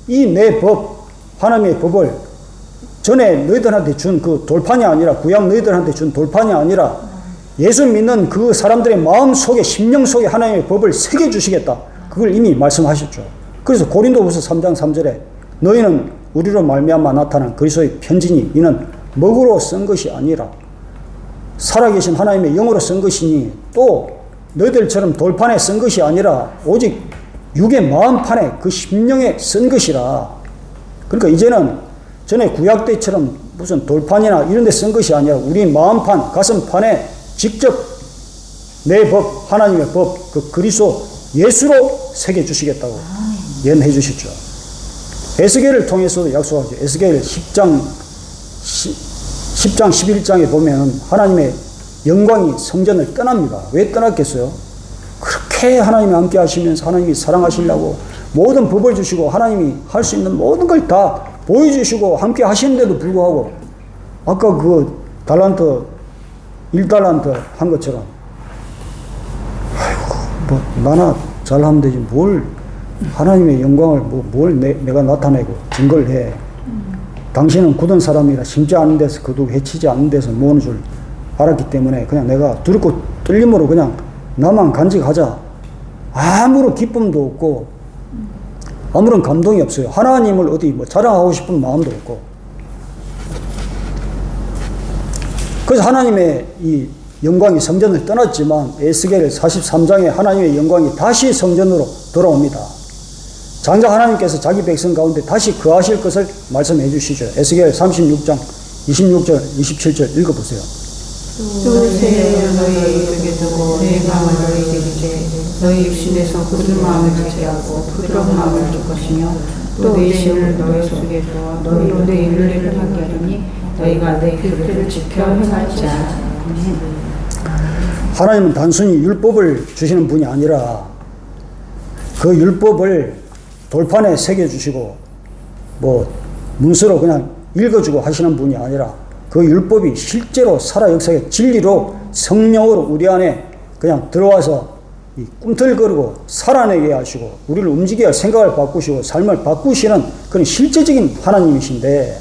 이 내 법, 하나님의 법을 전에 너희들한테 준 그 돌판이 아니라, 구약 너희들한테 준 돌판이 아니라 예수 믿는 그 사람들의 마음 속에, 심령 속에 하나님의 법을 새겨주시겠다. 그걸 이미 말씀하셨죠. 그래서 고린도후서 3장 3절에 너희는 우리로 말미암아 나타난 그리스도의 편지니 이는 먹으로 쓴 것이 아니라 살아계신 하나님의 영으로 쓴 것이니 또 너희들처럼 돌판에 쓴 것이 아니라 오직 육의 마음판에 그 심령에 쓴 것이라. 그러니까 이제는 전에 구약 때처럼 무슨 돌판이나 이런 데 쓴 것이 아니라 우리 마음판, 가슴판에 직접 내 법, 하나님의 법, 그 그리스도 예수로 새겨주시겠다고 예언해 주셨죠. 에스겔을 통해서도 약속하죠. 에스겔 10장 11장에 보면 하나님의 영광이 성전을 떠납니다. 왜 떠났겠어요? 그렇게 하나님이 함께 하시면서 하나님이 사랑하시려고 모든 법을 주시고 하나님이 할 수 있는 모든 걸 다 보여주시고 함께 하시는데도 불구하고 아까 그 달란트 1달란트 한 것처럼 아이고 뭐 나나 잘하면 되지 뭘 하나님의 영광을 뭘 내가 나타내고 증거를 해. 당신은 굳은 사람이라 심지 않은 데서 거두고 해치지 않는 데서 모으는 줄 알았기 때문에 그냥 내가 두렵고 떨림으로 그냥 나만 간직하자. 아무런 기쁨도 없고 아무런 감동이 없어요. 하나님을 어디 뭐 자랑하고 싶은 마음도 없고. 그래서 하나님의 이 영광이 성전을 떠났지만 에스겔 43장에 하나님의 영광이 다시 성전으로 돌아옵니다. 장자 하나님께서 자기 백성 가운데 다시 거하실 것을 말씀해 주시죠. 에스겔 36장 26절 27절 읽어보세요. 또 새 너희 입에 두고 내 마음을 너희에게 주되 너희 육신에서 굳은 마음을 제하고 부드러운 마음을 줄 것이며 또 내 신을 너희 속에 두어 너희로 내 윤례를 하게 하리니 너희가 내 규례를 지켜 행할지라. 하나님은 단순히 율법을 주시는 분이 아니라 그 율법을 돌판에 새겨주시고 뭐 문서로 그냥 읽어주고 하시는 분이 아니라 그 율법이 실제로 살아 역사의 진리로 성령으로 우리 안에 그냥 들어와서 이 꿈틀거리고 살아내게 하시고 우리를 움직여야 생각을 바꾸시고 삶을 바꾸시는 그런 실제적인 하나님이신데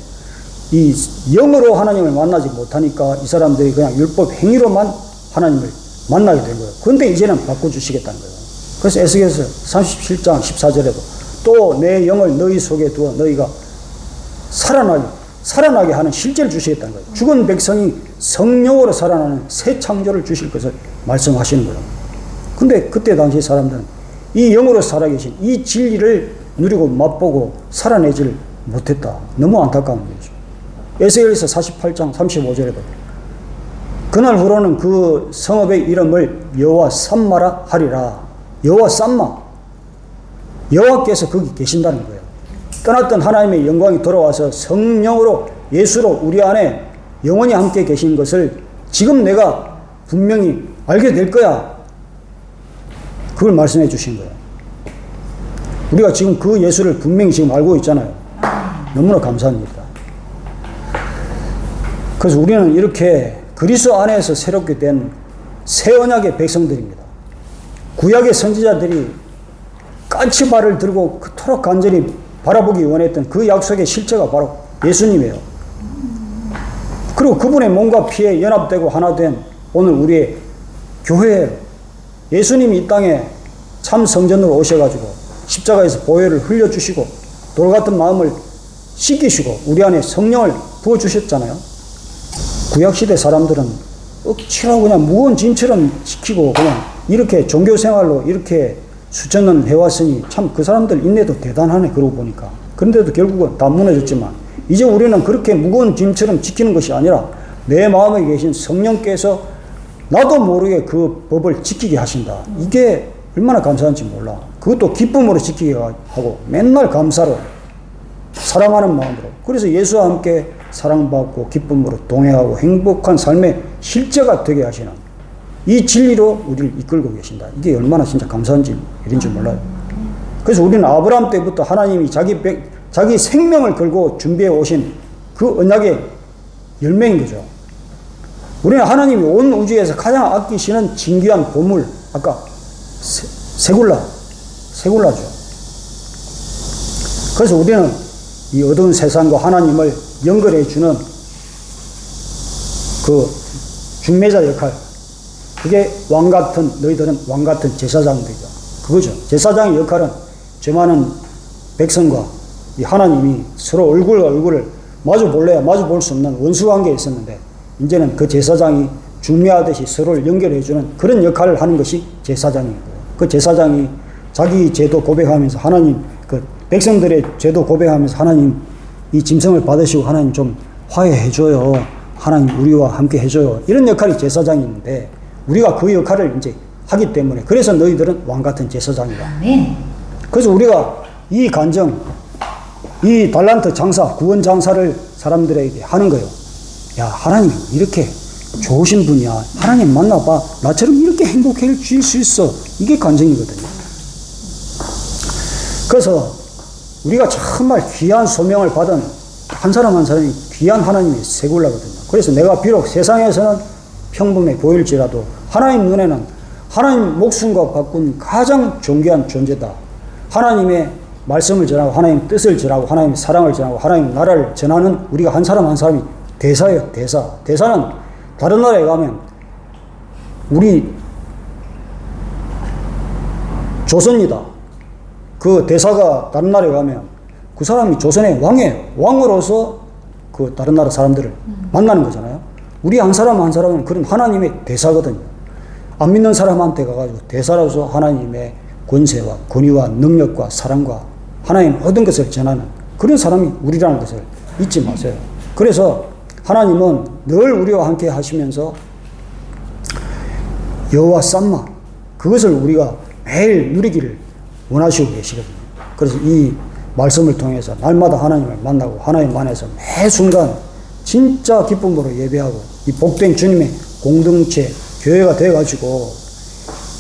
이 영으로 하나님을 만나지 못하니까 이 사람들이 그냥 율법 행위로만 하나님을 만나게 된 거예요. 그런데 이제는 바꿔주시겠다는 거예요. 그래서 에스겔서 37장 14절에도 또 내 영을 너희 속에 두어 너희가 살아나게 하는 실제를 주시겠다는 거예요. 죽은 백성이 성령으로 살아나는 새 창조를 주실 것을 말씀하시는 거예요. 근데 그때 당시 사람들은 이 영으로 살아계신 이 진리를 누리고 맛보고 살아내질 못했다. 너무 안타까운 거죠. 에스겔서 48장 35절에도 그날 후로는 그 성읍의 이름을 여호와 삼마라 하리라. 여호와 삼마. 여호와께서 거기 계신다는 거예요. 떠났던 하나님의 영광이 돌아와서 성령으로 예수로 우리 안에 영원히 함께 계신 것을 지금 내가 분명히 알게 될 거야. 그걸 말씀해 주신 거예요. 우리가 지금 그 예수를 분명히 지금 알고 있잖아요. 너무나 감사합니다. 그래서 우리는 이렇게 그리스도 안에서 새롭게 된 새 언약의 백성들입니다. 구약의 선지자들이 까치발을 들고 그토록 간절히 바라보기 원했던 그 약속의 실체가 바로 예수님이에요. 그리고 그분의 몸과 피에 연합되고 하나 된 오늘 우리의 교회예요. 예수님이 이 땅에 참 성전으로 오셔가지고 십자가에서 보혈을 흘려주시고 돌 같은 마음을 씻기시고 우리 안에 성령을 부어주셨잖아요. 구약시대 사람들은 억지로 그냥 무거운 짐처럼 지키고 그냥 이렇게 종교생활로 이렇게 수천 년 해왔으니 참 그 사람들 인내도 대단하네. 그러고 보니까. 그런데도 결국은 다 무너졌지만 이제 우리는 그렇게 무거운 짐처럼 지키는 것이 아니라 내 마음에 계신 성령께서 나도 모르게 그 법을 지키게 하신다. 이게 얼마나 감사한지 몰라. 그것도 기쁨으로 지키게 하고 맨날 감사로 사랑하는 마음으로. 그래서 예수와 함께 사랑받고 기쁨으로 동행하고 행복한 삶의 실제가 되게 하시는 이 진리로 우리를 이끌고 계신다. 이게 얼마나 진짜 감사한지 이런 줄 몰라요. 그래서 우리는 아브라함 때부터 하나님이 자기 생명을 걸고 준비해 오신 그 언약의 열매인 거죠. 우리는 하나님이 온 우주에서 가장 아끼시는 진귀한 보물, 아까 세굴라죠. 그래서 우리는 이 어두운 세상과 하나님을 연결해주는 그 중매자 역할, 그게 너희들은 왕 같은 제사장들이다. 그거죠. 제사장의 역할은 죄 많은 백성과 이 하나님이 서로 얼굴을 마주 볼래야 마주 볼 수 없는 원수 관계에 있었는데, 이제는 그 제사장이 중매하듯이 서로를 연결해주는 그런 역할을 하는 것이 제사장이고, 그 제사장이 자기 죄도 고백하면서 하나님, 그 백성들의 죄도 고백하면서 하나님 이 짐승을 받으시고 하나님 좀 화해해줘요. 하나님 우리와 함께 해줘요. 이런 역할이 제사장이 있는데, 우리가 그 역할을 이제 하기 때문에, 그래서 너희들은 왕 같은 제사장이다. 아멘. 그래서 우리가 이 간정, 이 달란트 장사, 구원 장사를 사람들에게 하는 거예요. 야, 하나님 이렇게 좋으신 분이야. 하나님 만나봐. 나처럼 이렇게 행복해질 수 있어. 이게 간증이거든요. 그래서 우리가 정말 귀한 소명을 받은 한 사람 한 사람이 귀한 하나님의 세굴라거든요. 그래서 내가 비록 세상에서는 평범해 보일지라도 하나님 눈에는 하나님 목숨과 바꾼 가장 존귀한 존재다. 하나님의 말씀을 전하고 하나님 뜻을 전하고 하나님의 사랑을 전하고 하나님 나라를 전하는 우리가 한 사람 한 사람이 대사예요. 대사. 대사는 다른 나라에 가면 우리 조선이다. 그 대사가 다른 나라에 가면 그 사람이 조선의 왕이에요. 왕으로서 그 다른 나라 사람들을 만나는 거잖아요. 우리 한 사람 한 사람은 그런 하나님의 대사거든요. 안 믿는 사람한테 가가지고 대사로서 하나님의 권세와 권위와 능력과 사랑과 하나님 모든 것을 전하는 그런 사람이 우리라는 것을 잊지 마세요. 그래서 하나님은 늘 우리와 함께 하시면서 여호와 쌈마, 그것을 우리가 매일 누리기를 원하시고 계시거든요. 그래서 이 말씀을 통해서 날마다 하나님을 만나고 하나님 안에서 매 순간 진짜 기쁨으로 예배하고 이 복된 주님의 공동체, 교회가 되어가지고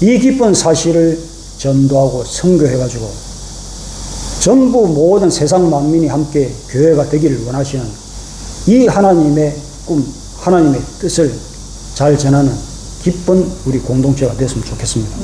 이 기쁜 사실을 전도하고 선교해가지고 전부 모든 세상 만민이 함께 교회가 되기를 원하시는 이 하나님의 꿈, 하나님의 뜻을 잘 전하는 기쁜 우리 공동체가 됐으면 좋겠습니다.